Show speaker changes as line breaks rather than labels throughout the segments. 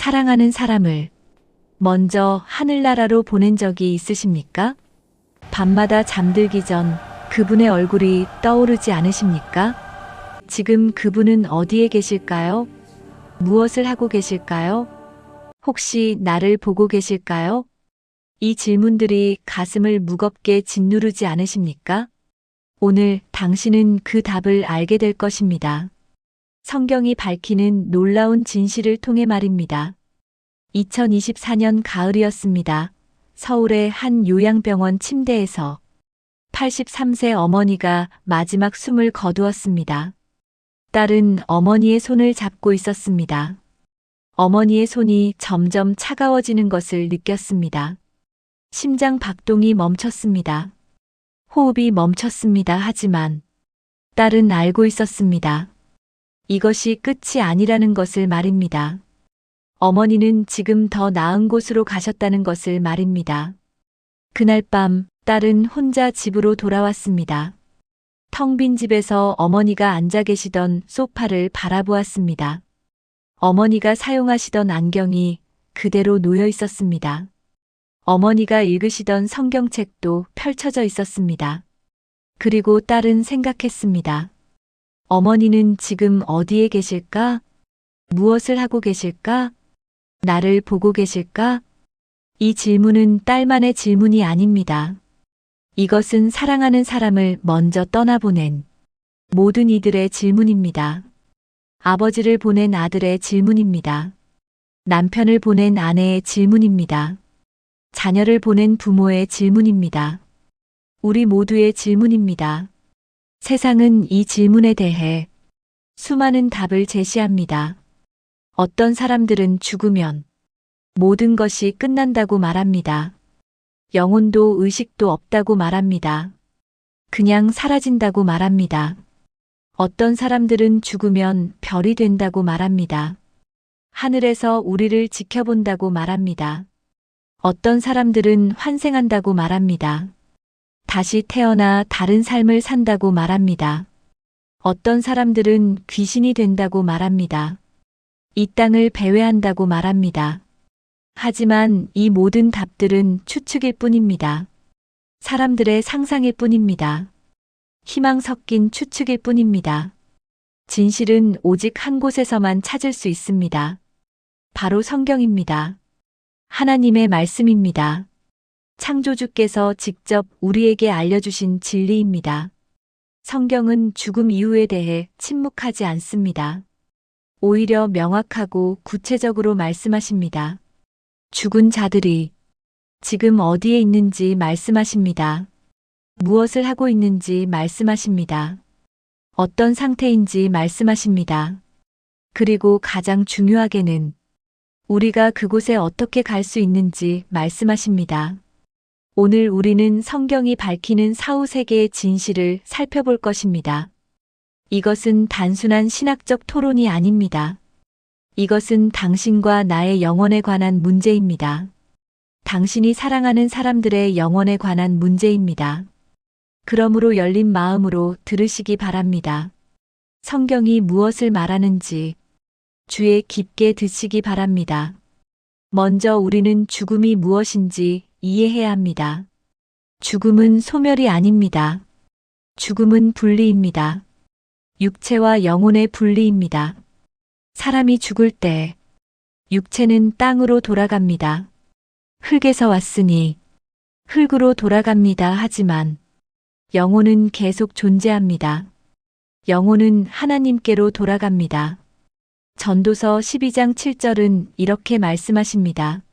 사랑하는 사람을 먼저 하늘나라로 보낸 적이 있으십니까? 밤마다 잠들기 전 그분의 얼굴이 떠오르지 않으십니까? 지금 그분은 어디에 계실까요? 무엇을 하고 계실까요? 혹시 나를 보고 계실까요? 이 질문들이 가슴을 무겁게 짓누르지 않으십니까? 오늘 당신은 그 답을 알게 될 것입니다. 성경이 밝히는 놀라운 진실을 통해 말입니다. 2024년 가을이었습니다. 서울의 한 요양병원 침대에서 83세 어머니가 마지막 숨을 거두었습니다. 딸은 어머니의 손을 잡고 있었습니다. 어머니의 손이 점점 차가워지는 것을 느꼈습니다. 심장 박동이 멈췄습니다. 호흡이 멈췄습니다. 하지만 딸은 알고 있었습니다. 이것이 끝이 아니라는 것을 말입니다. 어머니는 지금 더 나은 곳으로 가셨다는 것을 말입니다. 그날 밤 딸은 혼자 집으로 돌아왔습니다. 텅 빈 집에서 어머니가 앉아 계시던 소파를 바라보았습니다. 어머니가 사용하시던 안경이 그대로 놓여 있었습니다. 어머니가 읽으시던 성경책도 펼쳐져 있었습니다. 그리고 딸은 생각했습니다. 어머니는 지금 어디에 계실까? 무엇을 하고 계실까? 나를 보고 계실까? 이 질문은 딸만의 질문이 아닙니다. 이것은 사랑하는 사람을 먼저 떠나보낸 모든 이들의 질문입니다. 아버지를 보낸 아들의 질문입니다. 남편을 보낸 아내의 질문입니다. 자녀를 보낸 부모의 질문입니다. 우리 모두의 질문입니다. 세상은 이 질문에 대해 수많은 답을 제시합니다. 어떤 사람들은 죽으면 모든 것이 끝난다고 말합니다. 영혼도 의식도 없다고 말합니다. 그냥 사라진다고 말합니다. 어떤 사람들은 죽으면 별이 된다고 말합니다. 하늘에서 우리를 지켜본다고 말합니다. 어떤 사람들은 환생한다고 말합니다. 다시 태어나 다른 삶을 산다고 말합니다. 어떤 사람들은 귀신이 된다고 말합니다. 이 땅을 배회한다고 말합니다. 하지만 이 모든 답들은 추측일 뿐입니다. 사람들의 상상일 뿐입니다. 희망 섞인 추측일 뿐입니다. 진실은 오직 한 곳에서만 찾을 수 있습니다. 바로 성경입니다. 하나님의 말씀입니다. 창조주께서 직접 우리에게 알려주신 진리입니다. 성경은 죽음 이후에 대해 침묵하지 않습니다. 오히려 명확하고 구체적으로 말씀하십니다. 죽은 자들이 지금 어디에 있는지 말씀하십니다. 무엇을 하고 있는지 말씀하십니다. 어떤 상태인지 말씀하십니다. 그리고 가장 중요하게는 우리가 그곳에 어떻게 갈 수 있는지 말씀하십니다. 오늘 우리는 성경이 밝히는 사후세계의 진실을 살펴볼 것입니다. 이것은 단순한 신학적 토론이 아닙니다. 이것은 당신과 나의 영혼에 관한 문제입니다. 당신이 사랑하는 사람들의 영혼에 관한 문제입니다. 그러므로 열린 마음으로 들으시기 바랍니다. 성경이 무엇을 말하는지 주의 깊게 듣시기 바랍니다. 먼저 우리는 죽음이 무엇인지 이해해야 합니다. 죽음은 소멸이 아닙니다. 죽음은 분리입니다. 육체와 영혼의 분리입니다. 사람이 죽을 때 육체는 땅으로 돌아갑니다. 흙에서 왔으니 흙으로 돌아갑니다. 하지만 영혼은 계속 존재합니다. 영혼은 하나님께로 돌아갑니다. 전도서 12장 7절은 이렇게 말씀하십니다.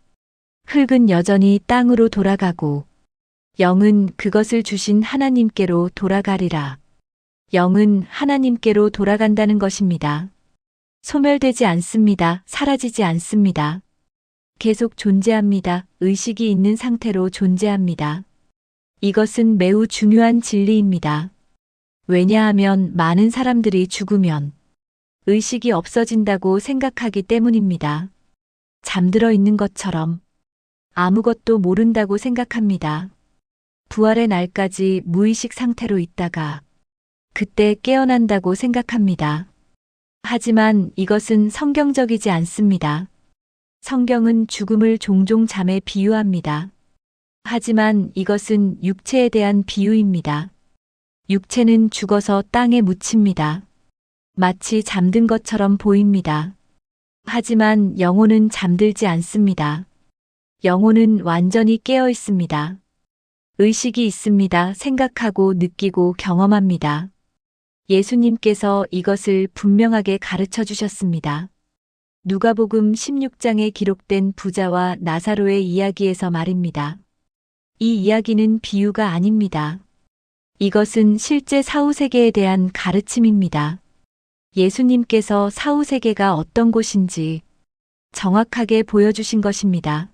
흙은 여전히 땅으로 돌아가고 영은 그것을 주신 하나님께로 돌아가리라. 영은 하나님께로 돌아간다는 것입니다. 소멸되지 않습니다. 사라지지 않습니다. 계속 존재합니다. 의식이 있는 상태로 존재합니다. 이것은 매우 중요한 진리입니다. 왜냐하면 많은 사람들이 죽으면 의식이 없어진다고 생각하기 때문입니다. 잠들어 있는 것처럼 아무것도 모른다고 생각합니다. 부활의 날까지 무의식 상태로 있다가 그때 깨어난다고 생각합니다. 하지만 이것은 성경적이지 않습니다. 성경은 죽음을 종종 잠에 비유합니다. 하지만 이것은 육체에 대한 비유입니다. 육체는 죽어서 땅에 묻힙니다. 마치 잠든 것처럼 보입니다. 하지만 영혼은 잠들지 않습니다. 영혼은 완전히 깨어 있습니다. 의식이 있습니다. 생각하고 느끼고 경험합니다. 예수님께서 이것을 분명하게 가르쳐 주셨습니다. 누가복음 16장에 기록된 부자와 나사로의 이야기에서 말입니다. 이 이야기는 비유가 아닙니다. 이것은 실제 사후세계에 대한 가르침입니다. 예수님께서 사후세계가 어떤 곳인지 정확하게 보여주신 것입니다.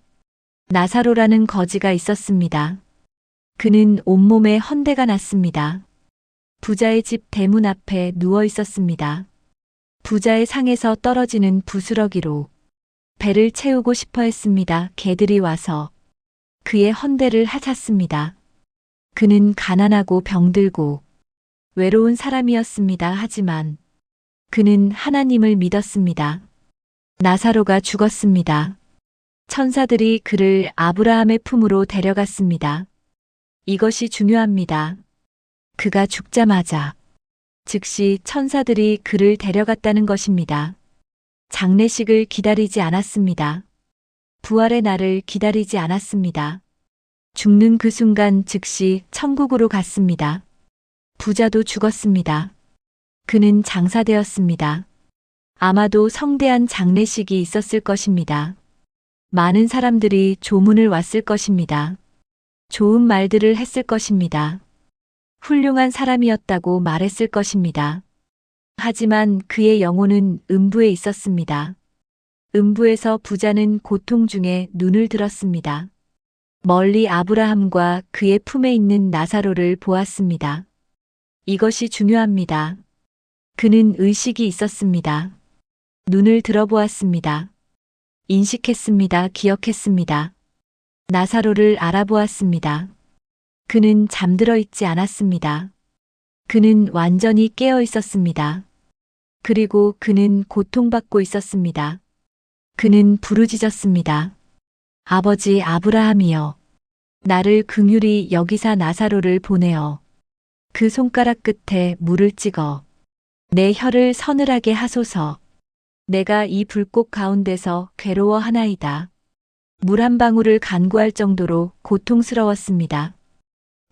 나사로라는 거지가 있었습니다. 그는 온몸에 헌대가 났습니다. 부자의 집 대문 앞에 누워 있었습니다. 부자의 상에서 떨어지는 부스러기로 배를 채우고 싶어 했습니다. 개들이 와서 그의 헌대를 핥았습니다. 그는 가난하고 병들고 외로운 사람이었습니다. 하지만 그는 하나님을 믿었습니다. 나사로가 죽었습니다. 천사들이 그를 아브라함의 품으로 데려갔습니다. 이것이 중요합니다. 그가 죽자마자 즉시 천사들이 그를 데려갔다는 것입니다. 장례식을 기다리지 않았습니다. 부활의 날을 기다리지 않았습니다. 죽는 그 순간 즉시 천국으로 갔습니다. 부자도 죽었습니다. 그는 장사되었습니다. 아마도 성대한 장례식이 있었을 것입니다. 많은 사람들이 조문을 왔을 것입니다. 좋은 말들을 했을 것입니다. 훌륭한 사람이었다고 말했을 것입니다. 하지만 그의 영혼은 음부에 있었습니다. 음부에서 부자는 고통 중에 눈을 들었습니다. 멀리 아브라함과 그의 품에 있는 나사로를 보았습니다. 이것이 중요합니다. 그는 의식이 있었습니다. 눈을 들어보았습니다. 인식했습니다. 기억했습니다. 나사로를 알아보았습니다. 그는 잠들어 있지 않았습니다. 그는 완전히 깨어 있었습니다. 그리고 그는 고통받고 있었습니다. 그는 부르짖었습니다. 아버지 아브라함이여, 나를 긍휼히 여기사 나사로를 보내어 그 손가락 끝에 물을 찍어 내 혀를 서늘하게 하소서. 내가 이 불꽃 가운데서 괴로워하나이다. 물 한 방울을 간구할 정도로 고통스러웠습니다.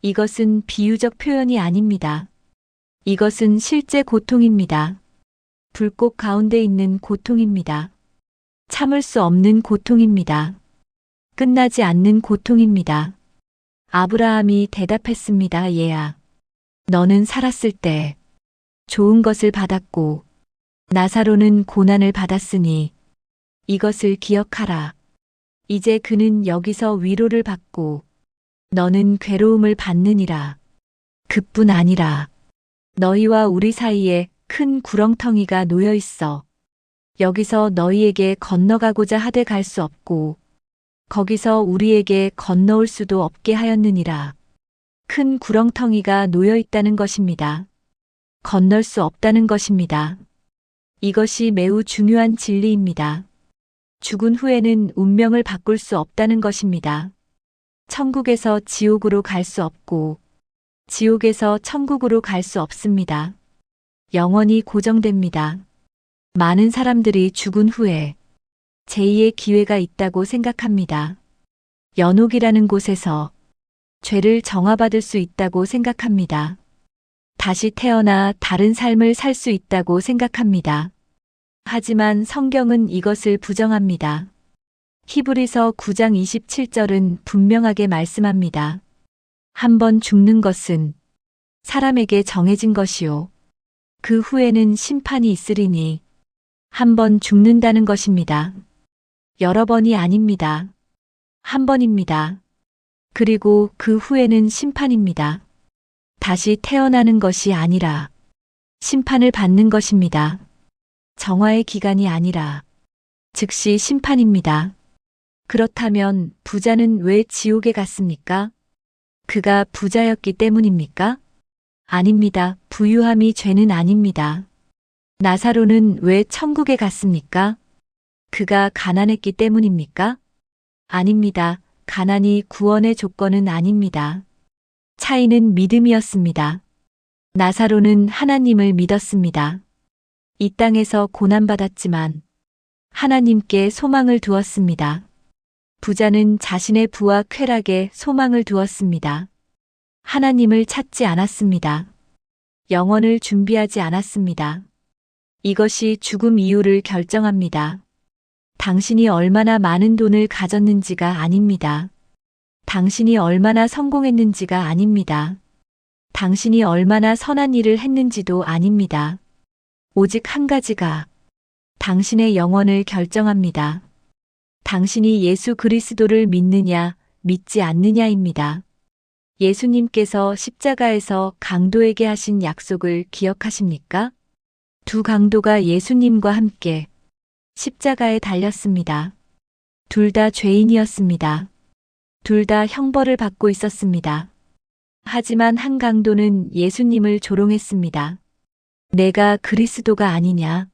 이것은 비유적 표현이 아닙니다. 이것은 실제 고통입니다. 불꽃 가운데 있는 고통입니다. 참을 수 없는 고통입니다. 끝나지 않는 고통입니다. 아브라함이 대답했습니다. 얘야, 너는 살았을 때 좋은 것을 받았고 나사로는 고난을 받았으니 이것을 기억하라. 이제 그는 여기서 위로를 받고 너는 괴로움을 받느니라. 그뿐 아니라 너희와 우리 사이에 큰 구렁텅이가 놓여 있어. 여기서 너희에게 건너가고자 하되 갈 수 없고 거기서 우리에게 건너올 수도 없게 하였느니라. 큰 구렁텅이가 놓여 있다는 것입니다. 건널 수 없다는 것입니다. 이것이 매우 중요한 진리입니다. 죽은 후에는 운명을 바꿀 수 없다는 것입니다. 천국에서 지옥으로 갈 수 없고 지옥에서 천국으로 갈 수 없습니다. 영원히 고정됩니다. 많은 사람들이 죽은 후에 제2의 기회가 있다고 생각합니다. 연옥이라는 곳에서 죄를 정화받을 수 있다고 생각합니다. 다시 태어나 다른 삶을 살 수 있다고 생각합니다. 하지만 성경은 이것을 부정합니다. 히브리서 9장 27절은 분명하게 말씀합니다. 한 번 죽는 것은 사람에게 정해진 것이요. 그 후에는 심판이 있으리니 한 번 죽는다는 것입니다. 여러 번이 아닙니다. 한 번입니다. 그리고 그 후에는 심판입니다. 다시 태어나는 것이 아니라 심판을 받는 것입니다. 정화의 기간이 아니라 즉시 심판입니다. 그렇다면 부자는 왜 지옥에 갔습니까? 그가 부자였기 때문입니까? 아닙니다. 부유함이 죄는 아닙니다. 나사로는 왜 천국에 갔습니까? 그가 가난했기 때문입니까? 아닙니다. 가난이 구원의 조건은 아닙니다. 차이는 믿음이었습니다. 나사로는 하나님을 믿었습니다. 이 땅에서 고난받았지만 하나님께 소망을 두었습니다. 부자는 자신의 부와 쾌락에 소망을 두었습니다. 하나님을 찾지 않았습니다. 영혼을 준비하지 않았습니다. 이것이 죽음 이유를 결정합니다. 당신이 얼마나 많은 돈을 가졌는지가 아닙니다. 당신이 얼마나 성공했는지가 아닙니다. 당신이 얼마나 선한 일을 했는지도 아닙니다. 오직 한 가지가 당신의 영혼을 결정합니다. 당신이 예수 그리스도를 믿느냐, 믿지 않느냐입니다. 예수님께서 십자가에서 강도에게 하신 약속을 기억하십니까? 두 강도가 예수님과 함께 십자가에 달렸습니다. 둘 다 죄인이었습니다. 둘 다 형벌을 받고 있었습니다. 하지만 한 강도는 예수님을 조롱했습니다. 내가 그리스도가 아니냐?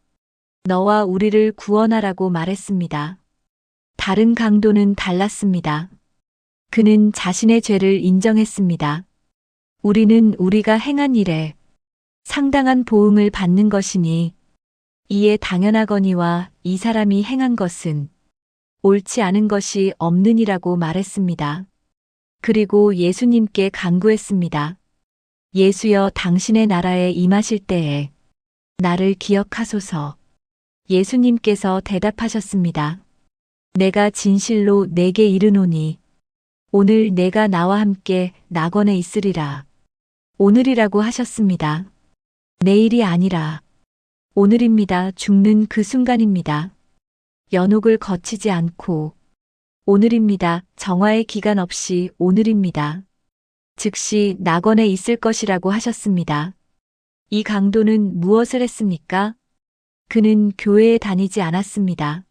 너와 우리를 구원하라고 말했습니다. 다른 강도는 달랐습니다. 그는 자신의 죄를 인정했습니다. 우리는 우리가 행한 일에 상당한 보응을 받는 것이니 이에 당연하거니와 이 사람이 행한 것은 옳지 않은 것이 없느니라고 말했습니다. 그리고 예수님께 간구했습니다. 예수여, 당신의 나라에 임하실 때에 나를 기억하소서. 예수님께서 대답하셨습니다. 내가 진실로 내게 이르노니 오늘 내가 나와 함께 낙원에 있으리라. 오늘이라고 하셨습니다. 내일이 아니라 오늘입니다. 죽는 그 순간입니다. 연옥을 거치지 않고 오늘입니다. 정화의 기간 없이 오늘입니다. 즉시 낙원에 있을 것이라고 하셨습니다. 이 강도는 무엇을 했습니까? 그는 교회에 다니지 않았습니다.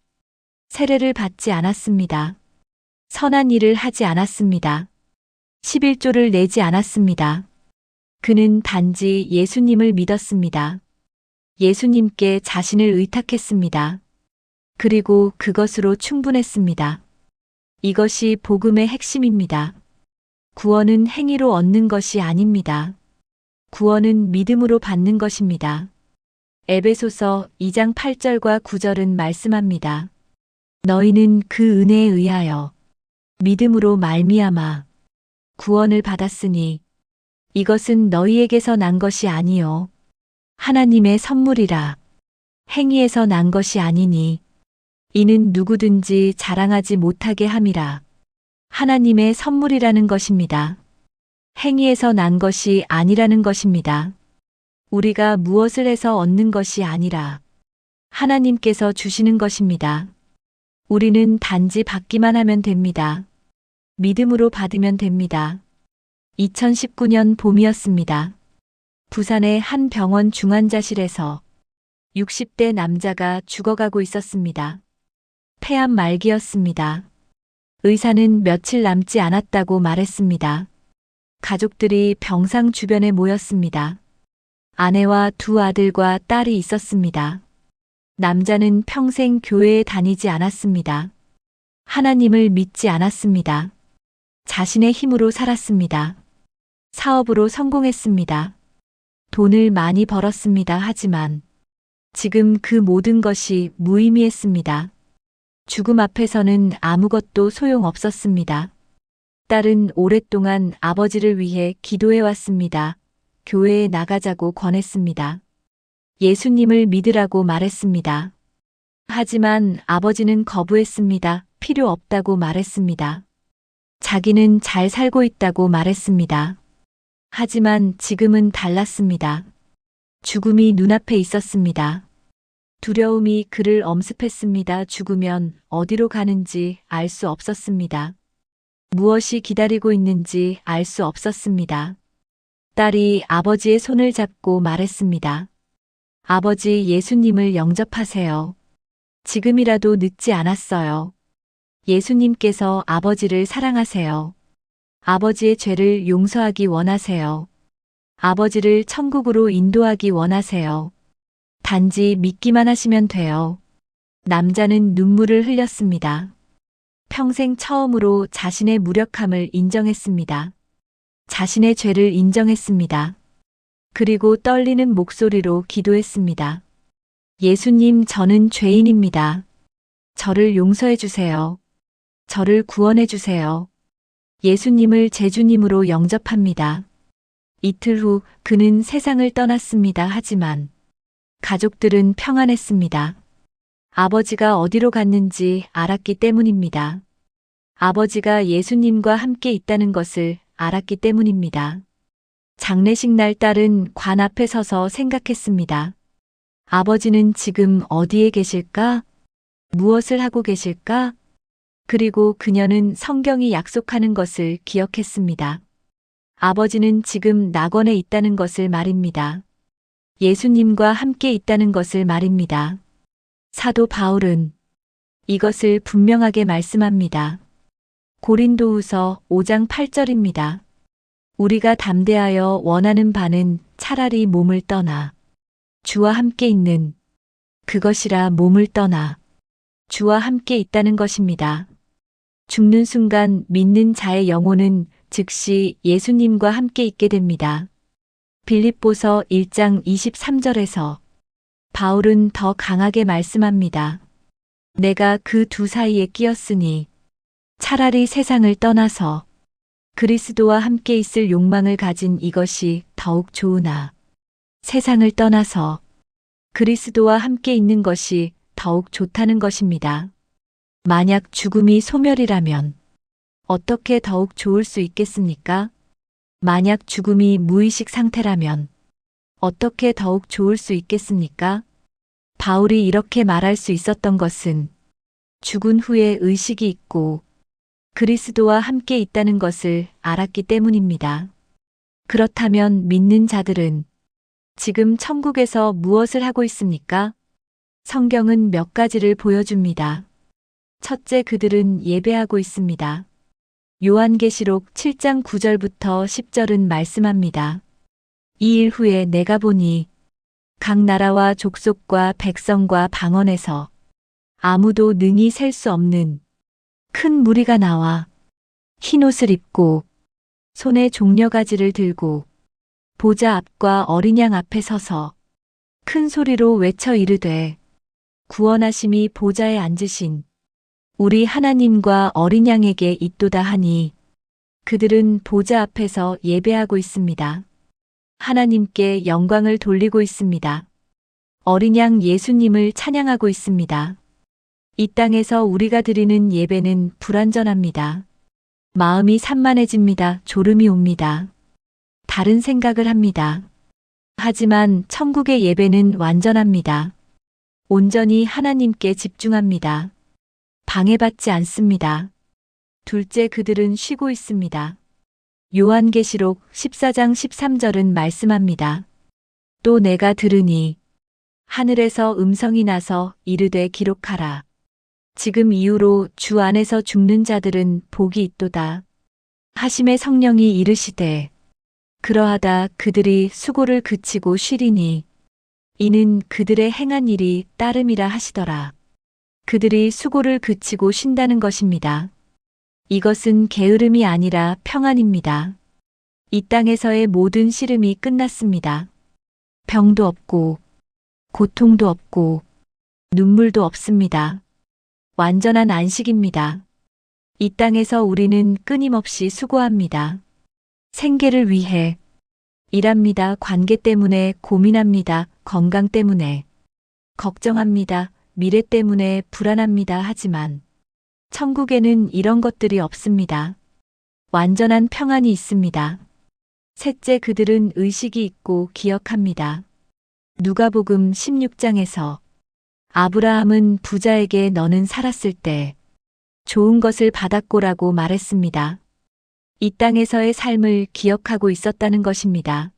세례를 받지 않았습니다. 선한 일을 하지 않았습니다. 11조를 내지 않았습니다. 그는 단지 예수님을 믿었습니다. 예수님께 자신을 의탁했습니다. 그리고 그것으로 충분했습니다. 이것이 복음의 핵심입니다. 구원은 행위로 얻는 것이 아닙니다. 구원은 믿음으로 받는 것입니다. 에베소서 2장 8절과 9절은 말씀합니다. 너희는 그 은혜에 의하여 믿음으로 말미암아 구원을 받았으니 이것은 너희에게서 난 것이 아니요 하나님의 선물이라. 행위에서 난 것이 아니니 이는 누구든지 자랑하지 못하게 함이라. 하나님의 선물이라는 것입니다. 행위에서 난 것이 아니라는 것입니다. 우리가 무엇을 해서 얻는 것이 아니라 하나님께서 주시는 것입니다. 우리는 단지 받기만 하면 됩니다. 믿음으로 받으면 됩니다. 2019년 봄이었습니다. 부산의 한 병원 중환자실에서 60대 남자가 죽어가고 있었습니다. 폐암 말기였습니다. 의사는 며칠 남지 않았다고 말했습니다. 가족들이 병상 주변에 모였습니다. 아내와 두 아들과 딸이 있었습니다. 남자는 평생 교회에 다니지 않았습니다. 하나님을 믿지 않았습니다. 자신의 힘으로 살았습니다. 사업으로 성공했습니다. 돈을 많이 벌었습니다. 하지만 지금 그 모든 것이 무의미했습니다. 죽음 앞에서는 아무것도 소용없었습니다. 딸은 오랫동안 아버지를 위해 기도해 왔습니다. 교회에 나가자고 권했습니다. 예수님을 믿으라고 말했습니다. 하지만 아버지는 거부했습니다. 필요 없다고 말했습니다. 자기는 잘 살고 있다고 말했습니다. 하지만 지금은 달랐습니다. 죽음이 눈앞에 있었습니다. 두려움이 그를 엄습했습니다. 죽으면 어디로 가는지 알 수 없었습니다. 무엇이 기다리고 있는지 알 수 없었습니다. 딸이 아버지의 손을 잡고 말했습니다. 아버지, 예수님을 영접하세요. 지금이라도 늦지 않았어요. 예수님께서 아버지를 사랑하세요. 아버지의 죄를 용서하기 원하세요. 아버지를 천국으로 인도하기 원하세요. 단지 믿기만 하시면 돼요. 남자는 눈물을 흘렸습니다. 평생 처음으로 자신의 무력함을 인정했습니다. 자신의 죄를 인정했습니다. 그리고 떨리는 목소리로 기도했습니다. 예수님, 저는 죄인입니다. 저를 용서해 주세요. 저를 구원해 주세요. 예수님을 제 주님으로 영접합니다. 이틀 후 그는 세상을 떠났습니다. 하지만 가족들은 평안했습니다. 아버지가 어디로 갔는지 알았기 때문입니다. 아버지가 예수님과 함께 있다는 것을 알았기 때문입니다. 장례식 날 딸은 관 앞에 서서 생각했습니다. 아버지는 지금 어디에 계실까? 무엇을 하고 계실까? 그리고 그녀는 성경이 약속하는 것을 기억했습니다. 아버지는 지금 낙원에 있다는 것을 말입니다. 예수님과 함께 있다는 것을 말입니다. 사도 바울은 이것을 분명하게 말씀합니다. 고린도후서 5장 8절입니다. 우리가 담대하여 원하는 바는 차라리 몸을 떠나 주와 함께 있는 그것이라 몸을 떠나 주와 함께 있다는 것입니다. 죽는 순간 믿는 자의 영혼은 즉시 예수님과 함께 있게 됩니다. 빌립보서 1장 23절에서 바울은 더 강하게 말씀합니다. 내가 그 두 사이에 끼었으니 차라리 세상을 떠나서 그리스도와 함께 있을 욕망을 가진 이것이 더욱 좋으나 세상을 떠나서 그리스도와 함께 있는 것이 더욱 좋다는 것입니다. 만약 죽음이 소멸이라면 어떻게 더욱 좋을 수 있겠습니까? 만약 죽음이 무의식 상태라면 어떻게 더욱 좋을 수 있겠습니까? 바울이 이렇게 말할 수 있었던 것은 죽은 후에 의식이 있고 그리스도와 함께 있다는 것을 알았기 때문입니다. 그렇다면 믿는 자들은 지금 천국에서 무엇을 하고 있습니까? 성경은 몇 가지를 보여줍니다. 첫째, 그들은 예배하고 있습니다. 요한계시록 7장 9절부터 10절은 말씀합니다. 이 일 후에 내가 보니 각 나라와 족속과 백성과 방언에서 아무도 능히 셀 수 없는 큰 무리가 나와 흰옷을 입고 손에 종려가지를 들고 보좌 앞과 어린 양 앞에 서서 큰 소리로 외쳐 이르되 구원하심이 보좌에 앉으신 우리 하나님과 어린 양에게 있도다 하니 그들은 보좌 앞에서 예배하고 있습니다. 하나님께 영광을 돌리고 있습니다. 어린 양 예수님을 찬양하고 있습니다. 이 땅에서 우리가 드리는 예배는 불완전합니다. 마음이 산만해집니다. 졸음이 옵니다. 다른 생각을 합니다. 하지만 천국의 예배는 완전합니다. 온전히 하나님께 집중합니다. 방해받지 않습니다. 둘째, 그들은 쉬고 있습니다. 요한계시록 14장 13절은 말씀합니다. 또 내가 들으니 하늘에서 음성이 나서 이르되 기록하라. 지금 이후로 주 안에서 죽는 자들은 복이 있도다. 하심의 성령이 이르시되 그러하다 그들이 수고를 그치고 쉬리니 이는 그들의 행한 일이 따름이라 하시더라. 그들이 수고를 그치고 쉰다는 것입니다. 이것은 게으름이 아니라 평안입니다. 이 땅에서의 모든 씨름이 끝났습니다. 병도 없고 고통도 없고 눈물도 없습니다. 완전한 안식입니다. 이 땅에서 우리는 끊임없이 수고합니다. 생계를 위해 일합니다. 관계 때문에 고민합니다. 건강 때문에 걱정합니다. 미래 때문에 불안합니다. 하지만 천국에는 이런 것들이 없습니다. 완전한 평안이 있습니다. 셋째, 그들은 의식이 있고 기억합니다. 누가복음 16장에서 아브라함은 부자에게 너는 살았을 때 좋은 것을 받았고라고 말했습니다. 이 땅에서의 삶을 기억하고 있었다는 것입니다.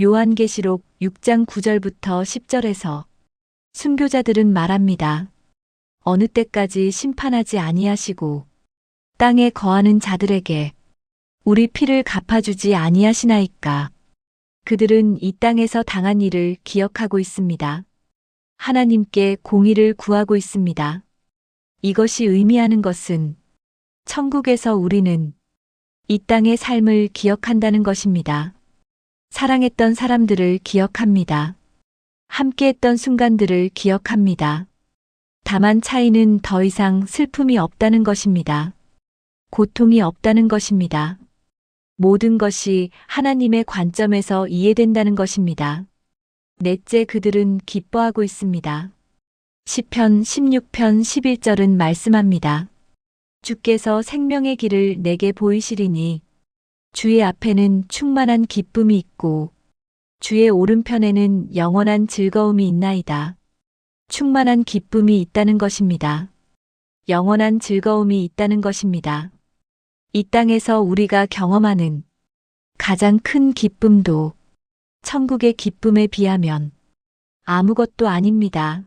요한계시록 6장 9절부터 10절에서 순교자들은 말합니다. 어느 때까지 심판하지 아니하시고 땅에 거하는 자들에게 우리 피를 갚아주지 아니하시나이까. 그들은 이 땅에서 당한 일을 기억하고 있습니다. 하나님께 공의를 구하고 있습니다. 이것이 의미하는 것은 천국에서 우리는 이 땅의 삶을 기억한다는 것입니다. 사랑했던 사람들을 기억합니다. 함께했던 순간들을 기억합니다. 다만 차이는 더 이상 슬픔이 없다는 것입니다. 고통이 없다는 것입니다. 모든 것이 하나님의 관점에서 이해된다는 것입니다. 넷째, 그들은 기뻐하고 있습니다. 시편 16편 11절은 말씀합니다. 주께서 생명의 길을 내게 보이시리니 주의 앞에는 충만한 기쁨이 있고 주의 오른편에는 영원한 즐거움이 있나이다. 충만한 기쁨이 있다는 것입니다. 영원한 즐거움이 있다는 것입니다. 이 땅에서 우리가 경험하는 가장 큰 기쁨도 천국의 기쁨에 비하면 아무것도 아닙니다.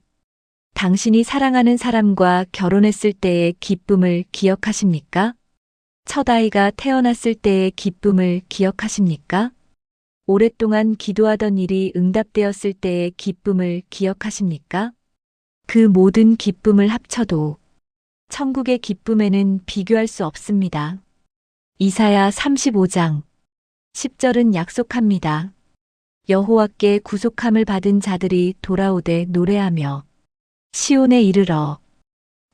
당신이 사랑하는 사람과 결혼했을 때의 기쁨을 기억하십니까? 첫 아이가 태어났을 때의 기쁨을 기억하십니까? 오랫동안 기도하던 일이 응답되었을 때의 기쁨을 기억하십니까? 그 모든 기쁨을 합쳐도 천국의 기쁨에는 비교할 수 없습니다. 이사야 35장 10절은 약속합니다. 여호와께 구속함을 받은 자들이 돌아오되 노래하며 시온에 이르러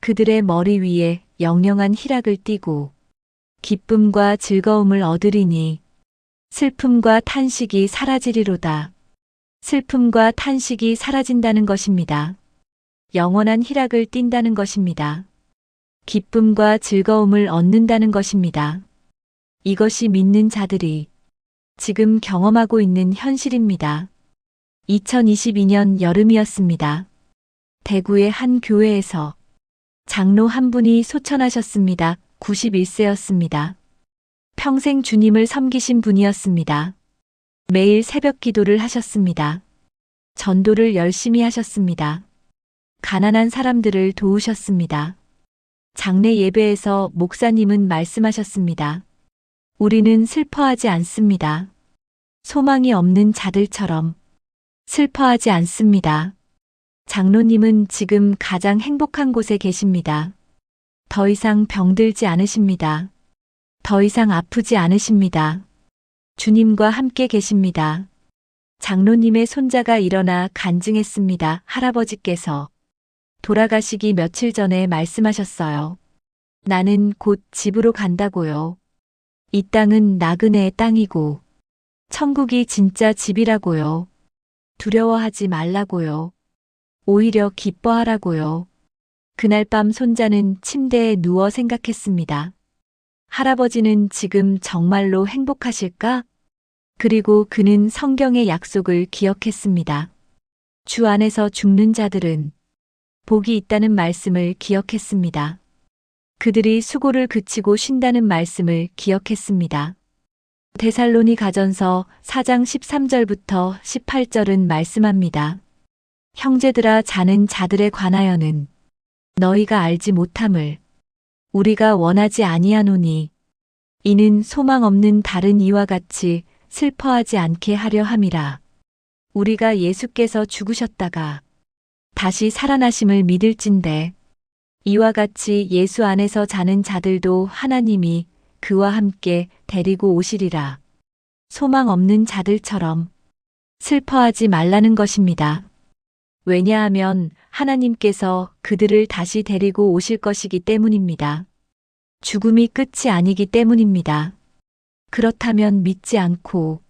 그들의 머리 위에 영영한 희락을 띠고 기쁨과 즐거움을 얻으리니 슬픔과 탄식이 사라지리로다. 슬픔과 탄식이 사라진다는 것입니다. 영원한 희락을 띈다는 것입니다. 기쁨과 즐거움을 얻는다는 것입니다. 이것이 믿는 자들이 지금 경험하고 있는 현실입니다. 2022년 여름이었습니다. 대구의 한 교회에서 장로 한 분이 소천하셨습니다. 91세였습니다. 평생 주님을 섬기신 분이었습니다. 매일 새벽 기도를 하셨습니다. 전도를 열심히 하셨습니다. 가난한 사람들을 도우셨습니다. 장례 예배에서 목사님은 말씀하셨습니다. 우리는 슬퍼하지 않습니다. 소망이 없는 자들처럼 슬퍼하지 않습니다. 장로님은 지금 가장 행복한 곳에 계십니다. 더 이상 병들지 않으십니다. 더 이상 아프지 않으십니다. 주님과 함께 계십니다. 장로님의 손자가 일어나 간증했습니다. 할아버지께서 돌아가시기 며칠 전에 말씀하셨어요. 나는 곧 집으로 간다고요. 이 땅은 나그네의 땅이고 천국이 진짜 집이라고요. 두려워하지 말라고요. 오히려 기뻐하라고요. 그날 밤 손자는 침대에 누워 생각했습니다. 할아버지는 지금 정말로 행복하실까? 그리고 그는 성경의 약속을 기억했습니다. 주 안에서 죽는 자들은 복이 있다는 말씀을 기억했습니다. 그들이 수고를 그치고 쉰다는 말씀을 기억했습니다. 데살로니 가전서 4장 13절부터 18절은 말씀합니다. 형제들아, 자는 자들에 관하여는 너희가 알지 못함을 우리가 원하지 아니하노니 이는 소망 없는 다른 이와 같이 슬퍼하지 않게 하려 함이라. 우리가 예수께서 죽으셨다가 다시 살아나심을 믿을진대 이와 같이 예수 안에서 자는 자들도 하나님이 그와 함께 데리고 오시리라. 소망 없는 자들처럼 슬퍼하지 말라는 것입니다. 왜냐하면 하나님께서 그들을 다시 데리고 오실 것이기 때문입니다. 죽음이 끝이 아니기 때문입니다. 그렇다면 믿지 않고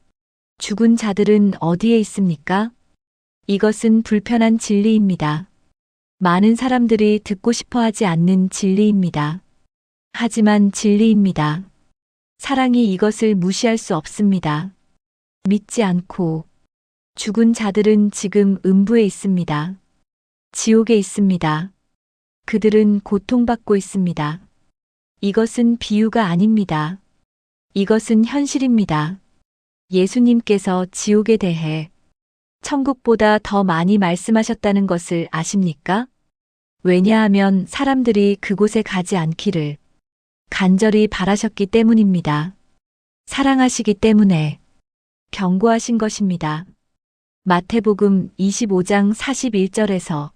죽은 자들은 어디에 있습니까? 이것은 불편한 진리입니다. 많은 사람들이 듣고 싶어 하지 않는 진리입니다. 하지만 진리입니다. 사랑이 이것을 무시할 수 없습니다. 믿지 않고 죽은 자들은 지금 음부에 있습니다. 지옥에 있습니다. 그들은 고통받고 있습니다. 이것은 비유가 아닙니다. 이것은 현실입니다. 예수님께서 지옥에 대해 천국보다 더 많이 말씀하셨다는 것을 아십니까? 왜냐하면 사람들이 그곳에 가지 않기를 간절히 바라셨기 때문입니다. 사랑하시기 때문에 경고하신 것입니다. 마태복음 25장 41절에서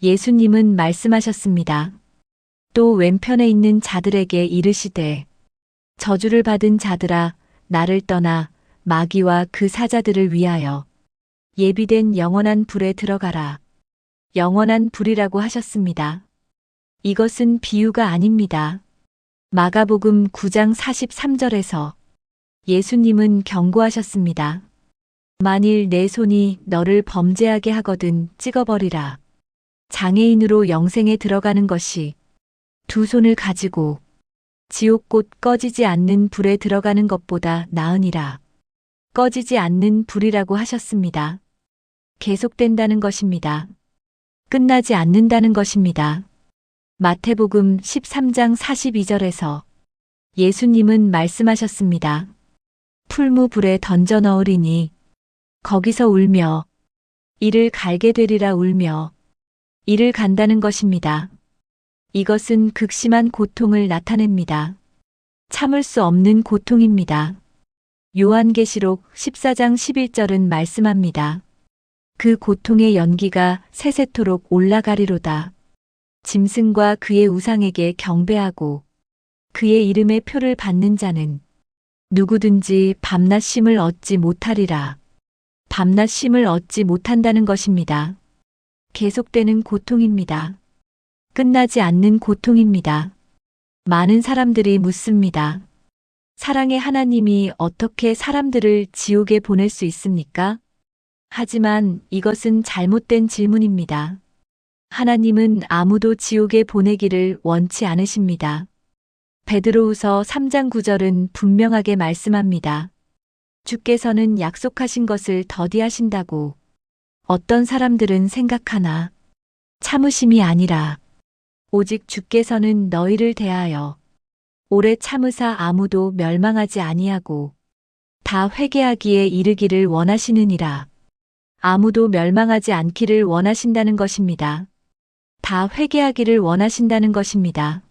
예수님은 말씀하셨습니다. 또 왼편에 있는 자들에게 이르시되 저주를 받은 자들아 나를 떠나 마귀와 그 사자들을 위하여 예비된 영원한 불에 들어가라. 영원한 불이라고 하셨습니다. 이것은 비유가 아닙니다. 마가복음 9장 43절에서 예수님은 경고하셨습니다. 만일 내 손이 너를 범죄하게 하거든 찍어버리라. 장애인으로 영생에 들어가는 것이 두 손을 가지고 지옥곧 꺼지지 않는 불에 들어가는 것보다 나으니라. 꺼지지 않는 불이라고 하셨습니다. 계속된다는 것입니다. 끝나지 않는다는 것입니다. 마태복음 13장 42절에서 예수님은 말씀하셨습니다. 풀무불에 던져 넣으리니 거기서 울며 이를 갈게 되리라 울며 이를 간다는 것입니다. 이것은 극심한 고통을 나타냅니다. 참을 수 없는 고통입니다. 요한계시록 14장 11절은 말씀합니다. 그 고통의 연기가 세세토록 올라가리로다. 짐승과 그의 우상에게 경배하고 그의 이름의 표를 받는 자는 누구든지 밤낮 쉼을 얻지 못하리라. 밤낮 쉼을 얻지 못한다는 것입니다. 계속되는 고통입니다. 끝나지 않는 고통입니다. 많은 사람들이 묻습니다. 사랑의 하나님이 어떻게 사람들을 지옥에 보낼 수 있습니까? 하지만 이것은 잘못된 질문입니다. 하나님은 아무도 지옥에 보내기를 원치 않으십니다. 베드로후서 3장 9절은 분명하게 말씀합니다. 주께서는 약속하신 것을 더디하신다고 어떤 사람들은 생각하나 참으심이 아니라 오직 주께서는 너희를 대하여 오래 참으사 아무도 멸망하지 아니하고 다 회개하기에 이르기를 원하시느니라. 아무도 멸망하지 않기를 원하신다는 것입니다. 다 회개하기를 원하신다는 것입니다.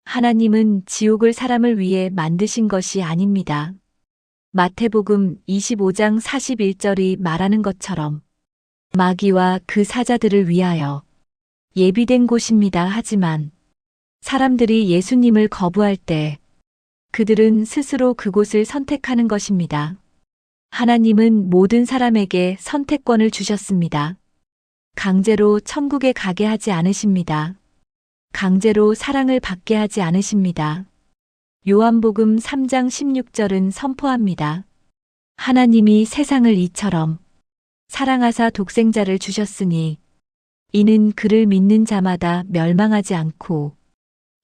하나님은 지옥을 사람을 위해 만드신 것이 아닙니다. 마태복음 25장 41절이 말하는 것처럼 마귀와 그 사자들을 위하여 예비된 곳입니다. 하지만 사람들이 예수님을 거부할 때 그들은 스스로 그곳을 선택하는 것입니다. 하나님은 모든 사람에게 선택권을 주셨습니다. 강제로 천국에 가게 하지 않으십니다. 강제로 사랑을 받게 하지 않으십니다. 요한복음 3장 16절은 선포합니다. 하나님이 세상을 이처럼 사랑하사 독생자를 주셨으니 이는 그를 믿는 자마다 멸망하지 않고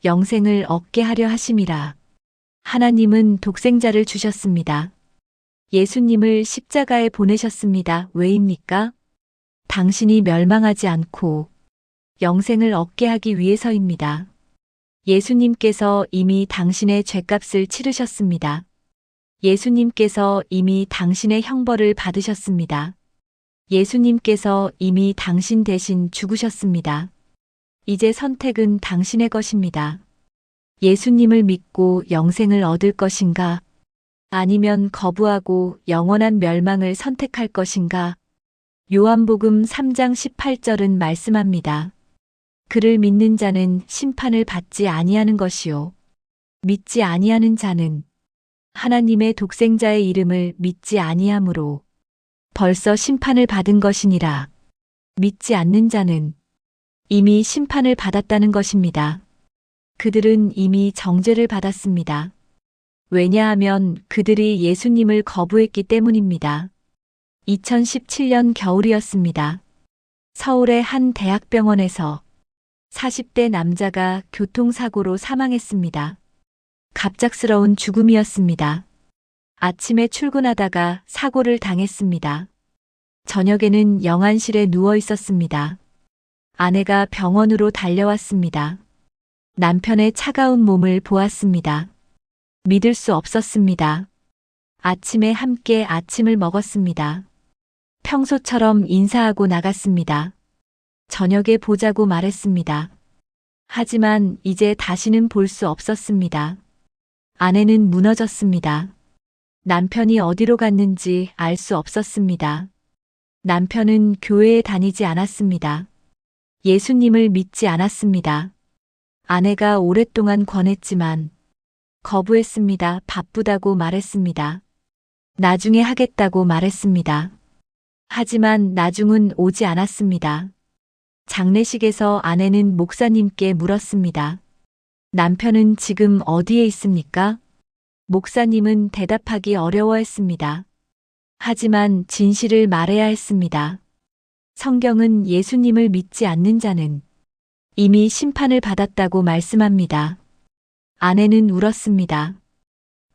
영생을 얻게 하려 하심이라. 하나님은 독생자를 주셨습니다. 예수님을 십자가에 보내셨습니다. 왜입니까? 당신이 멸망하지 않고 영생을 얻게 하기 위해서입니다. 예수님께서 이미 당신의 죗값을 치르셨습니다. 예수님께서 이미 당신의 형벌을 받으셨습니다. 예수님께서 이미 당신 대신 죽으셨습니다. 이제 선택은 당신의 것입니다. 예수님을 믿고 영생을 얻을 것인가? 아니면 거부하고 영원한 멸망을 선택할 것인가? 요한복음 3장 18절은 말씀합니다. 그를 믿는 자는 심판을 받지 아니하는 것이요. 믿지 아니하는 자는 하나님의 독생자의 이름을 믿지 아니하므로 벌써 심판을 받은 것이니라. 믿지 않는 자는 이미 심판을 받았다는 것입니다. 그들은 이미 정죄를 받았습니다. 왜냐하면 그들이 예수님을 거부했기 때문입니다. 2017년 겨울이었습니다. 서울의 한 대학병원에서 40대 남자가 교통사고로 사망했습니다. 갑작스러운 죽음이었습니다. 아침에 출근하다가 사고를 당했습니다. 저녁에는 영안실에 누워 있었습니다. 아내가 병원으로 달려왔습니다. 남편의 차가운 몸을 보았습니다. 믿을 수 없었습니다. 아침에 함께 아침을 먹었습니다. 평소처럼 인사하고 나갔습니다. 저녁에 보자고 말했습니다. 하지만 이제 다시는 볼 수 없었습니다. 아내는 무너졌습니다. 남편이 어디로 갔는지 알 수 없었습니다. 남편은 교회에 다니지 않았습니다. 예수님을 믿지 않았습니다. 아내가 오랫동안 권했지만 거부했습니다. 바쁘다고 말했습니다. 나중에 하겠다고 말했습니다. 하지만 나중은 오지 않았습니다. 장례식에서 아내는 목사님께 물었습니다. 남편은 지금 어디에 있습니까? 목사님은 대답하기 어려워했습니다. 하지만 진실을 말해야 했습니다. 성경은 예수님을 믿지 않는 자는 이미 심판을 받았다고 말씀합니다. 아내는 울었습니다.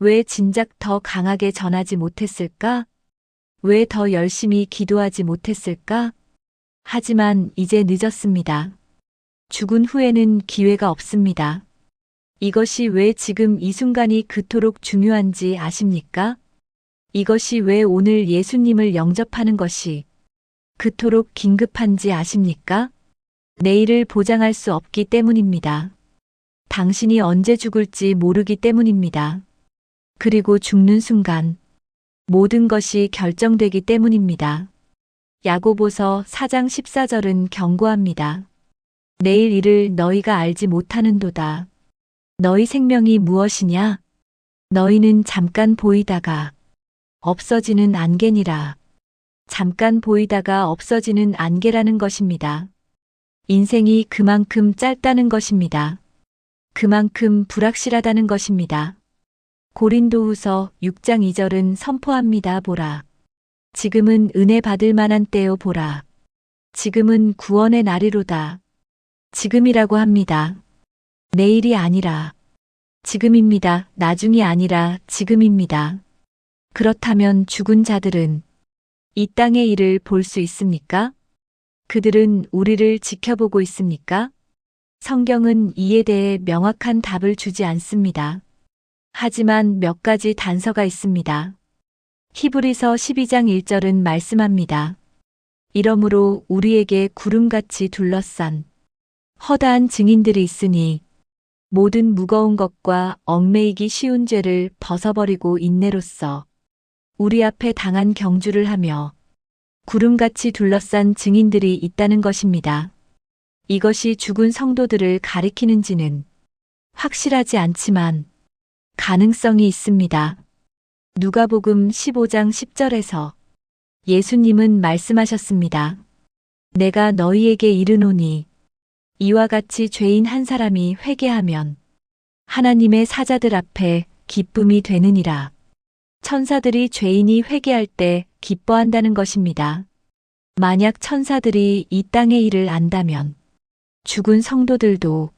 왜 진작 더 강하게 전하지 못했을까? 왜 더 열심히 기도하지 못했을까? 하지만 이제 늦었습니다. 죽은 후에는 기회가 없습니다. 이것이 왜 지금 이 순간이 그토록 중요한지 아십니까? 이것이 왜 오늘 예수님을 영접하는 것이 그토록 긴급한지 아십니까? 내일을 보장할 수 없기 때문입니다. 당신이 언제 죽을지 모르기 때문입니다. 그리고 죽는 순간 모든 것이 결정되기 때문입니다. 야고보서 4장 14절은 경고합니다. 내일 일을 너희가 알지 못하는도다. 너희 생명이 무엇이냐? 너희는 잠깐 보이다가 없어지는 안개니라. 잠깐 보이다가 없어지는 안개라는 것입니다. 인생이 그만큼 짧다는 것입니다. 그만큼 불확실하다는 것입니다. 고린도후서 6장 2절은 선포합니다. 보라. 지금은 은혜 받을 만한 때요 보라. 지금은 구원의 날이로다. 지금이라고 합니다. 내일이 아니라 지금입니다. 나중이 아니라 지금입니다. 그렇다면 죽은 자들은 이 땅의 일을 볼 수 있습니까? 그들은 우리를 지켜보고 있습니까? 성경은 이에 대해 명확한 답을 주지 않습니다. 하지만 몇 가지 단서가 있습니다. 히브리서 12장 1절은 말씀합니다. 이러므로 우리에게 구름같이 둘러싼 허다한 증인들이 있으니 모든 무거운 것과 얽매이기 쉬운 죄를 벗어버리고 인내로써 우리 앞에 당한 경주를 하며 구름같이 둘러싼 증인들이 있다는 것입니다. 이것이 죽은 성도들을 가리키는지는 확실하지 않지만 가능성이 있습니다. 누가복음 15장 10절에서 예수님은 말씀하셨습니다. 내가 너희에게 이르노니 이와 같이 죄인 한 사람이 회개하면 하나님의 사자들 앞에 기쁨이 되느니라. 천사들이 죄인이 회개할 때 기뻐한다는 것입니다. 만약 천사들이 이 땅의 일을 안다면 죽은 성도들도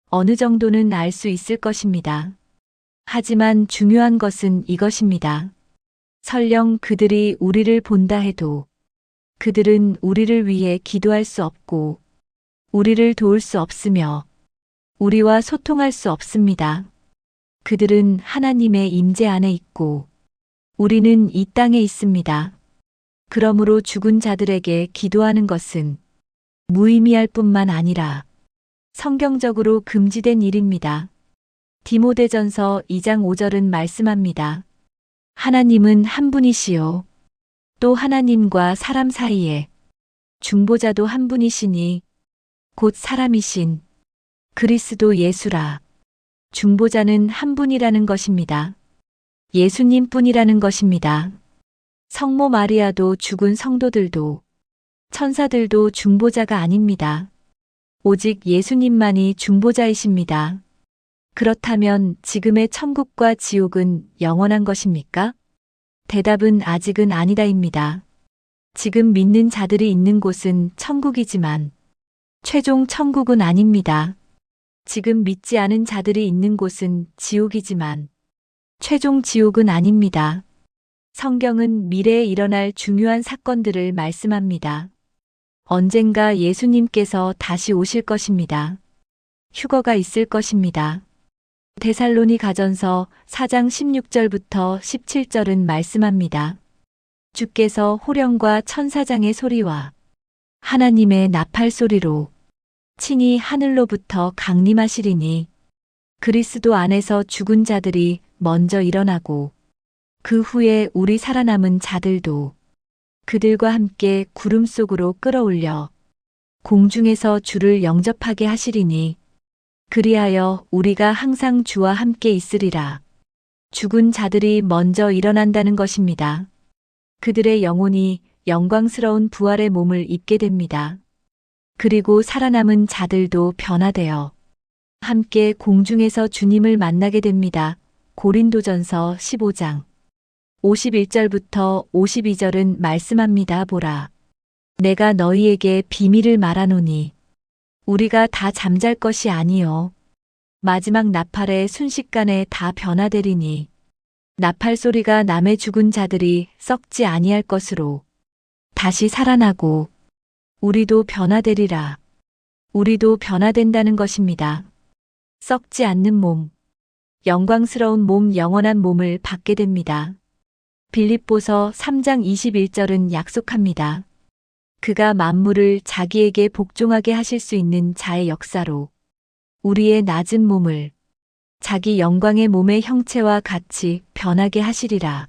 어느 정도는 알 수 있을 것입니다. 하지만 중요한 것은 이것입니다. 설령 그들이 우리를 본다 해도 그들은 우리를 위해 기도할 수 없고 우리를 도울 수 없으며 우리와 소통할 수 없습니다. 그들은 하나님의 임재 안에 있고 우리는 이 땅에 있습니다. 그러므로 죽은 자들에게 기도하는 것은 무의미할 뿐만 아니라 성경적으로 금지된 일입니다. 디모데전서 2장 5절은 말씀합니다. 하나님은 한 분이시요 또 하나님과 사람 사이에 중보자도 한 분이시니 곧 사람이신 그리스도 예수라. 중보자는 한 분이라는 것입니다. 예수님뿐이라는 것입니다. 성모 마리아도 죽은 성도들도 천사들도 중보자가 아닙니다. 오직 예수님만이 중보자이십니다. 그렇다면 지금의 천국과 지옥은 영원한 것입니까? 대답은 아직은 아니다입니다. 지금 믿는 자들이 있는 곳은 천국이지만 최종 천국은 아닙니다. 지금 믿지 않은 자들이 있는 곳은 지옥이지만 최종 지옥은 아닙니다. 성경은 미래에 일어날 중요한 사건들을 말씀합니다. 언젠가 예수님께서 다시 오실 것입니다. 휴거가 있을 것입니다. 데살로니가전서 4장 16절부터 17절은 말씀합니다. 주께서 호령과 천사장의 소리와 하나님의 나팔 소리로 친히 하늘로부터 강림하시리니 그리스도 안에서 죽은 자들이 먼저 일어나고 그 후에 우리 살아남은 자들도 그들과 함께 구름 속으로 끌어올려 공중에서 주를 영접하게 하시리니 그리하여 우리가 항상 주와 함께 있으리라. 죽은 자들이 먼저 일어난다는 것입니다. 그들의 영혼이 영광스러운 부활의 몸을 입게 됩니다. 그리고 살아남은 자들도 변화되어 함께 공중에서 주님을 만나게 됩니다. 고린도전서 15장 51절부터 52절은 말씀합니다. 보라, 내가 너희에게 비밀을 말하노니 우리가 다 잠잘 것이 아니요 마지막 나팔의 순식간에 다 변화되리니 나팔 소리가 남의 죽은 자들이 썩지 아니할 것으로 다시 살아나고 우리도 변화되리라. 우리도 변화된다는 것입니다. 썩지 않는 몸, 영광스러운 몸, 영원한 몸을 받게 됩니다. 빌립보서 3장 21절은 약속합니다. 그가 만물을 자기에게 복종하게 하실 수 있는 자의 역사로 우리의 낮은 몸을 자기 영광의 몸의 형체와 같이 변하게 하시리라.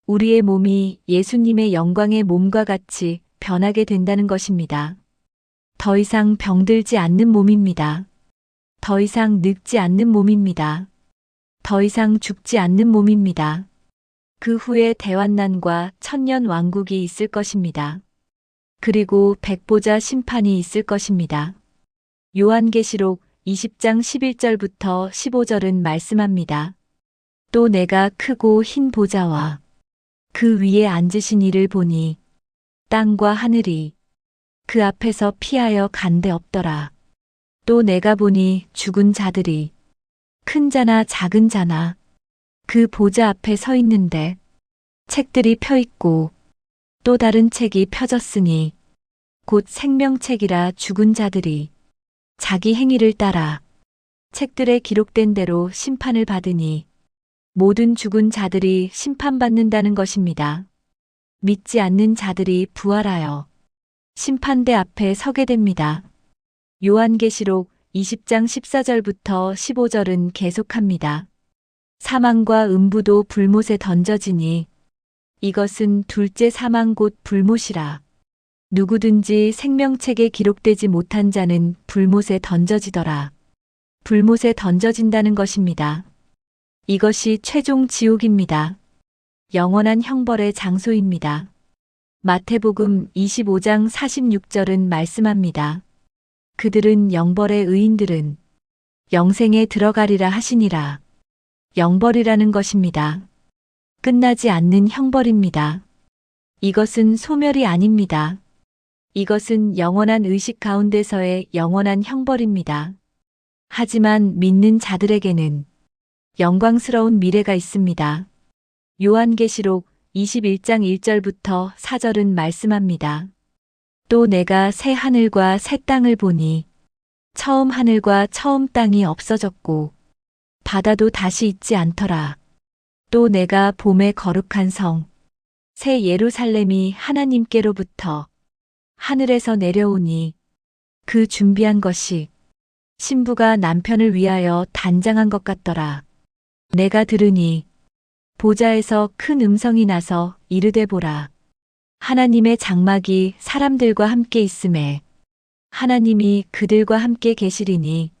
우리의 몸이 예수님의 영광의 몸과 같이 변하게 된다는 것입니다. 더 이상 병들지 않는 몸입니다. 더 이상 늙지 않는 몸입니다. 더 이상 죽지 않는 몸입니다. 그 후에 대환난과 천년 왕국이 있을 것입니다. 그리고 백보자 심판이 있을 것입니다. 요한계시록 20장 11절부터 15절은 말씀합니다. 또 내가 크고 흰 보좌와 그 위에 앉으신 이를 보니 땅과 하늘이 그 앞에서 피하여 간데 없더라. 또 내가 보니 죽은 자들이 큰 자나 작은 자나 그 보좌 앞에 서 있는데 책들이 펴 있고 또 다른 책이 펴졌으니 곧 생명책이라. 죽은 자들이 자기 행위를 따라 책들에 기록된 대로 심판을 받으니 모든 죽은 자들이 심판받는다는 것입니다. 믿지 않는 자들이 부활하여 심판대 앞에 서게 됩니다. 요한계시록 20장 14절부터 15절은 계속합니다. 사망과 음부도 불못에 던져지니 이것은 둘째 사망 곧 불못이라. 누구든지 생명책에 기록되지 못한 자는 불못에 던져지더라. 불못에 던져진다는 것입니다. 이것이 최종 지옥입니다. 영원한 형벌의 장소입니다. 마태복음 25장 46절은 말씀합니다. 그들은 영벌의 의인들은 영생에 들어가리라 하시니라. 영벌이라는 것입니다. 끝나지 않는 형벌입니다. 이것은 소멸이 아닙니다. 이것은 영원한 의식 가운데서의 영원한 형벌입니다. 하지만 믿는 자들에게는 영광스러운 미래가 있습니다. 요한계시록 21장 1절부터 4절은 말씀합니다. 또 내가 새 하늘과 새 땅을 보니 처음 하늘과 처음 땅이 없어졌고 바다도 다시 있지 않더라. 또 내가 봄의 거룩한 성, 새 예루살렘이 하나님께로부터 하늘에서 내려오니 그 준비한 것이 신부가 남편을 위하여 단장한 것 같더라. 내가 들으니 보좌에서 큰 음성이 나서 이르되 보라. 하나님의 장막이 사람들과 함께 있음에 하나님이 그들과 함께 계시리니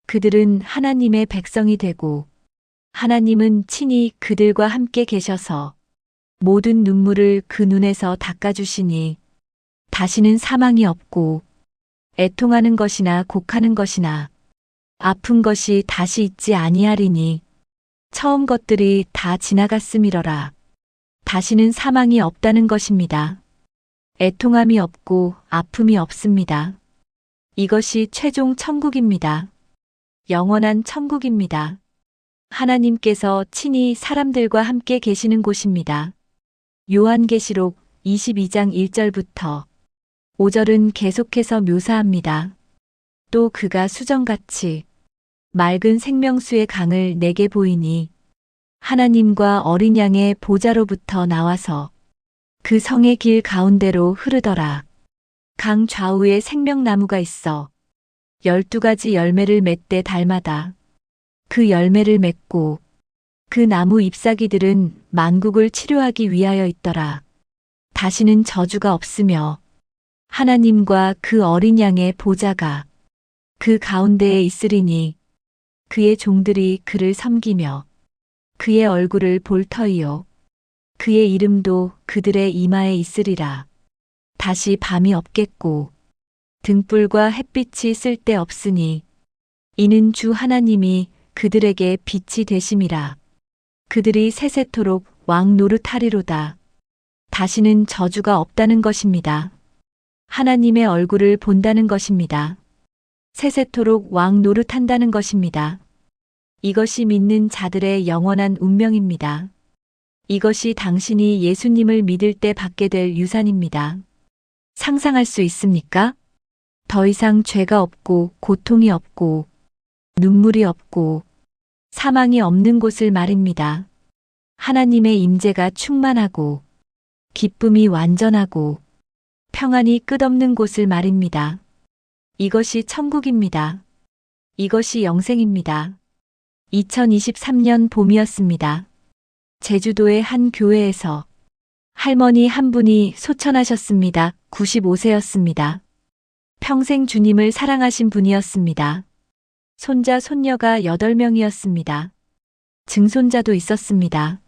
그들은 하나님의 백성이 되고 하나님은 친히 그들과 함께 계셔서 모든 눈물을 그 눈에서 닦아주시니 다시는 사망이 없고 애통하는 것이나 곡하는 것이나 아픈 것이 다시 있지 아니하리니 처음 것들이 다 지나갔음이러라. 다시는 사망이 없다는 것입니다. 애통함이 없고 아픔이 없습니다. 이것이 최종 천국입니다. 영원한 천국입니다. 하나님께서 친히 사람들과 함께 계시는 곳입니다. 요한계시록 22장 1절부터 5절은 계속해서 묘사합니다. 또 그가 수정같이 맑은 생명수의 강을 내게 보이니 하나님과 어린 양의 보좌로부터 나와서 그 성의 길 가운데로 흐르더라. 강 좌우에 생명나무가 있어 12가지 열매를 맺되 달마다 그 열매를 맺고 그 나무 잎사귀들은 만국을 치료하기 위하여 있더라. 다시는 저주가 없으며 하나님과 그 어린 양의 보좌가 그 가운데에 있으리니 그의 종들이 그를 섬기며 그의 얼굴을 볼 터이요 그의 이름도 그들의 이마에 있으리라. 다시 밤이 없겠고 등불과 햇빛이 쓸데없으니 이는 주 하나님이 그들에게 빛이 되심이라. 그들이 세세토록 왕 노릇하리로다. 다시는 저주가 없다는 것입니다. 하나님의 얼굴을 본다는 것입니다. 세세토록 왕 노릇한다는 것입니다. 이것이 믿는 자들의 영원한 운명입니다. 이것이 당신이 예수님을 믿을 때 받게 될 유산입니다. 상상할 수 있습니까? 더 이상 죄가 없고 고통이 없고 눈물이 없고 사망이 없는 곳을 말입니다. 하나님의 임재가 충만하고 기쁨이 완전하고 평안이 끝없는 곳을 말입니다. 이것이 천국입니다. 이것이 영생입니다. 2023년 봄이었습니다. 제주도의 한 교회에서 할머니 한 분이 소천하셨습니다. 95세였습니다. 평생 주님을 사랑하신 분이었습니다. 손자, 손녀가 8명이었습니다. 증손자도 있었습니다.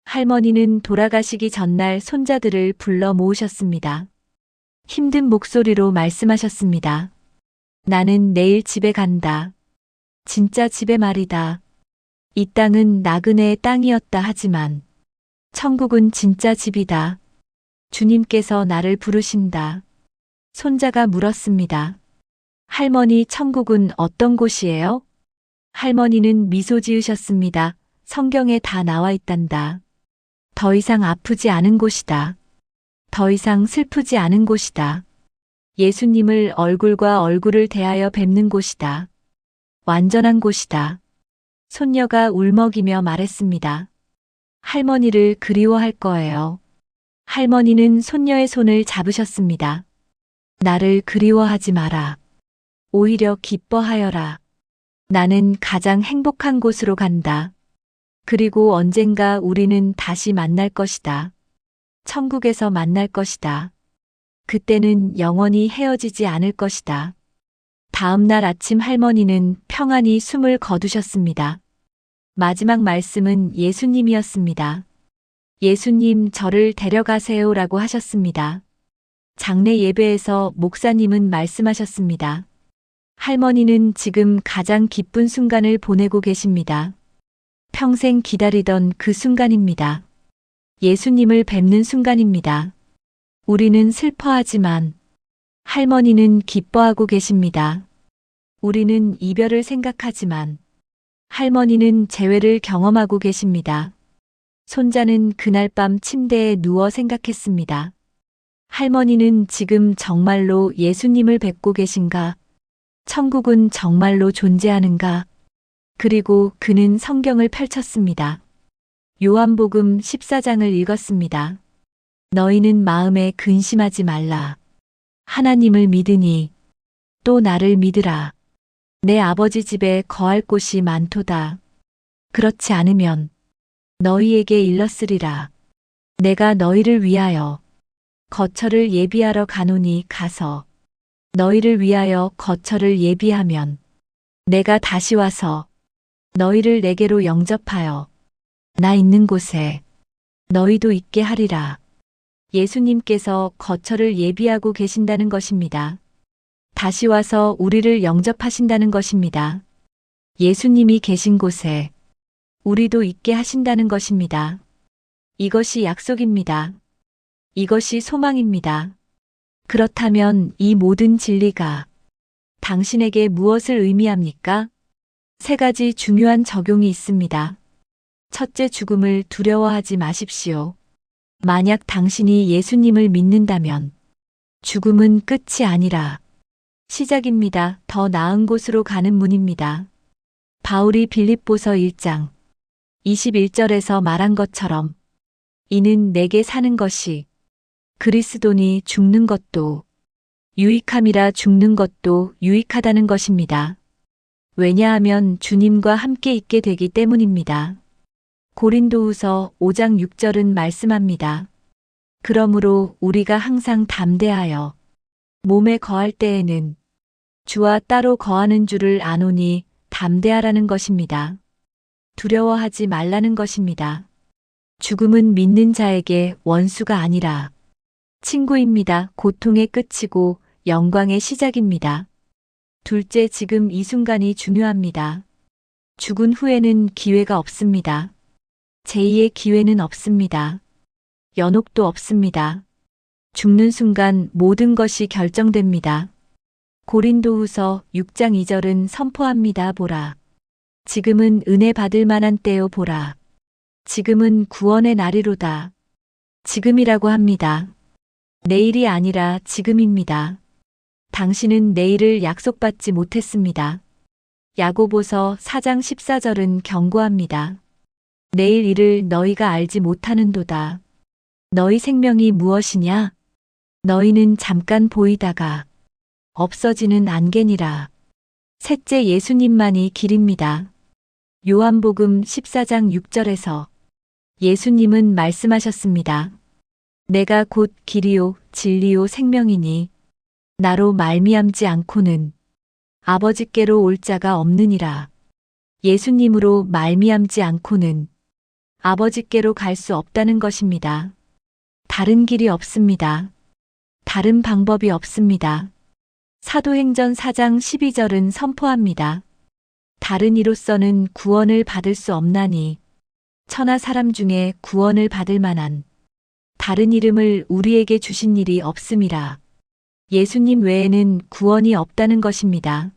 할머니는 돌아가시기 전날 손자들을 불러 모으셨습니다. 힘든 목소리로 말씀하셨습니다. 나는 내일 집에 간다. 진짜 집에 말이다. 이 땅은 나그네의 땅이었다 하지만 천국은 진짜 집이다. 주님께서 나를 부르신다. 손자가 물었습니다. 할머니, 천국은 어떤 곳이에요? 할머니는 미소 지으셨습니다. 성경에 다 나와 있단다. 더 이상 아프지 않은 곳이다. 더 이상 슬프지 않은 곳이다. 예수님을 얼굴과 얼굴을 대하여 뵙는 곳이다. 완전한 곳이다. 손녀가 울먹이며 말했습니다. 할머니를 그리워할 거예요. 할머니는 손녀의 손을 잡으셨습니다. 나를 그리워하지 마라. 오히려 기뻐하여라. 나는 가장 행복한 곳으로 간다. 그리고 언젠가 우리는 다시 만날 것이다. 천국에서 만날 것이다. 그때는 영원히 헤어지지 않을 것이다. 다음 날 아침 할머니는 평안히 숨을 거두셨습니다. 마지막 말씀은 예수님이었습니다. 예수님, 저를 데려가세요라고 하셨습니다. 장례 예배에서 목사님은 말씀하셨습니다. 할머니는 지금 가장 기쁜 순간을 보내고 계십니다. 평생 기다리던 그 순간입니다. 예수님을 뵙는 순간입니다. 우리는 슬퍼하지만 할머니는 기뻐하고 계십니다. 우리는 이별을 생각하지만 할머니는 재회를 경험하고 계십니다. 손자는 그날 밤 침대에 누워 생각했습니다. 할머니는 지금 정말로 예수님을 뵙고 계신가? 천국은 정말로 존재하는가? 그리고 그는 성경을 펼쳤습니다. 요한복음 14장을 읽었습니다. 너희는 마음에 근심하지 말라. 하나님을 믿으니 또 나를 믿으라. 내 아버지 집에 거할 곳이 많도다. 그렇지 않으면 너희에게 일렀으리라. 내가 너희를 위하여 거처를 예비하러 가노니 가서 너희를 위하여 거처를 예비하면 내가 다시 와서 너희를 내게로 영접하여 나 있는 곳에 너희도 있게 하리라. 예수님께서 거처를 예비하고 계신다는 것입니다. 다시 와서 우리를 영접하신다는 것입니다. 예수님이 계신 곳에 우리도 있게 하신다는 것입니다. 이것이 약속입니다. 이것이 소망입니다. 그렇다면 이 모든 진리가 당신에게 무엇을 의미합니까? 세 가지 중요한 적용이 있습니다. 첫째, 죽음을 두려워하지 마십시오. 만약 당신이 예수님을 믿는다면 죽음은 끝이 아니라 시작입니다. 더 나은 곳으로 가는 문입니다. 바울이 빌립보서 1장 21절에서 말한 것처럼 이는 내게 사는 것이 그리스도니 죽는 것도 유익함이라 죽는 것도 유익하다는 것입니다. 왜냐하면 주님과 함께 있게 되기 때문입니다. 고린도후서 5장 6절은 말씀합니다. 그러므로 우리가 항상 담대하여 몸에 거할 때에는 주와 따로 거하는 줄을 아노니 담대하라는 것입니다. 두려워하지 말라는 것입니다. 죽음은 믿는 자에게 원수가 아니라 친구입니다. 고통의 끝이고 영광의 시작입니다. 둘째, 지금 이 순간이 중요합니다. 죽은 후에는 기회가 없습니다. 제2의 기회는 없습니다. 연옥도 없습니다. 죽는 순간 모든 것이 결정됩니다. 고린도후서 6장 2절은 선포합니다. 보라. 지금은 은혜 받을 만한 때요. 보라. 지금은 구원의 날이로다. 지금이라고 합니다. 내일이 아니라 지금입니다. 당신은 내일을 약속받지 못했습니다. 야고보서 4장 14절은 경고합니다. 내일 일을 너희가 알지 못하는도다. 너희 생명이 무엇이냐? 너희는 잠깐 보이다가 없어지는 안개니라. 셋째, 예수님만이 길입니다. 요한복음 14장 6절에서 예수님은 말씀하셨습니다. 내가 곧 길이요 진리요 생명이니 나로 말미암지 않고는 아버지께로 올 자가 없느니라. 예수님으로 말미암지 않고는 아버지께로 갈 수 없다는 것입니다. 다른 길이 없습니다. 다른 방법이 없습니다. 사도행전 4장 12절은 선포합니다. 다른 이로서는 구원을 받을 수 없나니 천하 사람 중에 구원을 받을 만한 다른 이름을 우리에게 주신 일이 없음이라. 예수님 외에는 구원이 없다는 것입니다.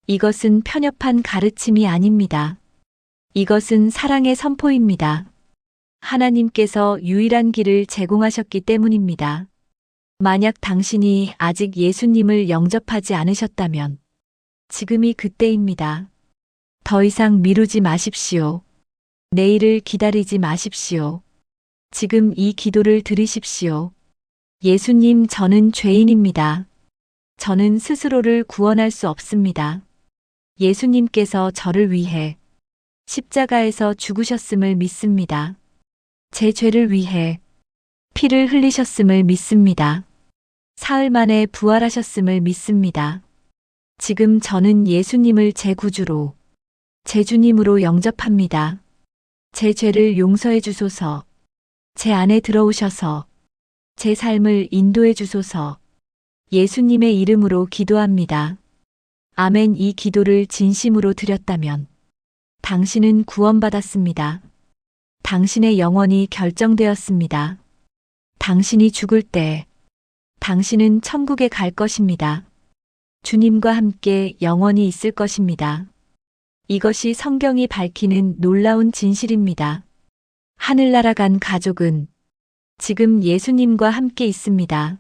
이것은 편협한 가르침이 아닙니다. 이것은 사랑의 선포입니다. 하나님께서 유일한 길을 제공하셨기 때문입니다. 만약 당신이 아직 예수님을 영접하지 않으셨다면 지금이 그때입니다. 더 이상 미루지 마십시오. 내일을 기다리지 마십시오. 지금 이 기도를 드리십시오. 예수님, 저는 죄인입니다. 저는 스스로를 구원할 수 없습니다. 예수님께서 저를 위해 십자가에서 죽으셨음을 믿습니다. 제 죄를 위해 피를 흘리셨음을 믿습니다. 사흘 만에 부활하셨음을 믿습니다. 지금 저는 예수님을 제 구주로, 제 주님으로 영접합니다. 제 죄를 용서해 주소서. 제 안에 들어오셔서 제 삶을 인도해 주소서. 예수님의 이름으로 기도합니다. 아멘. 이 기도를 진심으로 드렸다면 당신은 구원받았습니다. 당신의 영혼이 결정되었습니다. 당신이 죽을 때 당신은 천국에 갈 것입니다. 주님과 함께 영원히 있을 것입니다. 이것이 성경이 밝히는 놀라운 진실입니다. 하늘나라 간 가족은 지금 예수님과 함께 있습니다.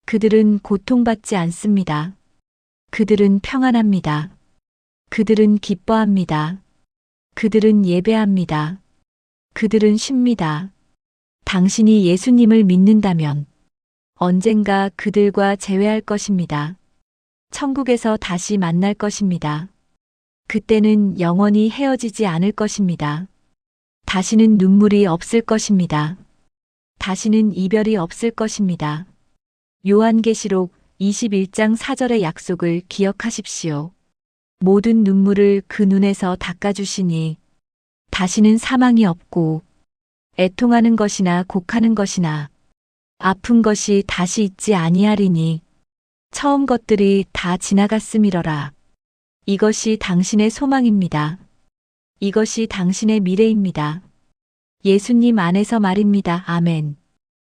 그들은 고통받지 않습니다. 그들은 평안합니다. 그들은 기뻐합니다. 그들은 예배합니다. 그들은 쉽니다. 당신이 예수님을 믿는다면 언젠가 그들과 재회할 것입니다. 천국에서 다시 만날 것입니다. 그때는 영원히 헤어지지 않을 것입니다. 다시는 눈물이 없을 것입니다. 다시는 이별이 없을 것입니다. 요한계시록 21장 4절의 약속을 기억하십시오. 모든 눈물을 그 눈에서 닦아주시니 다시는 사망이 없고 애통하는 것이나 곡하는 것이나 아픈 것이 다시 있지 아니하리니 처음 것들이 다 지나갔음이러라. 이것이 당신의 소망입니다. 이것이 당신의 미래입니다. 예수님 안에서 말입니다. 아멘.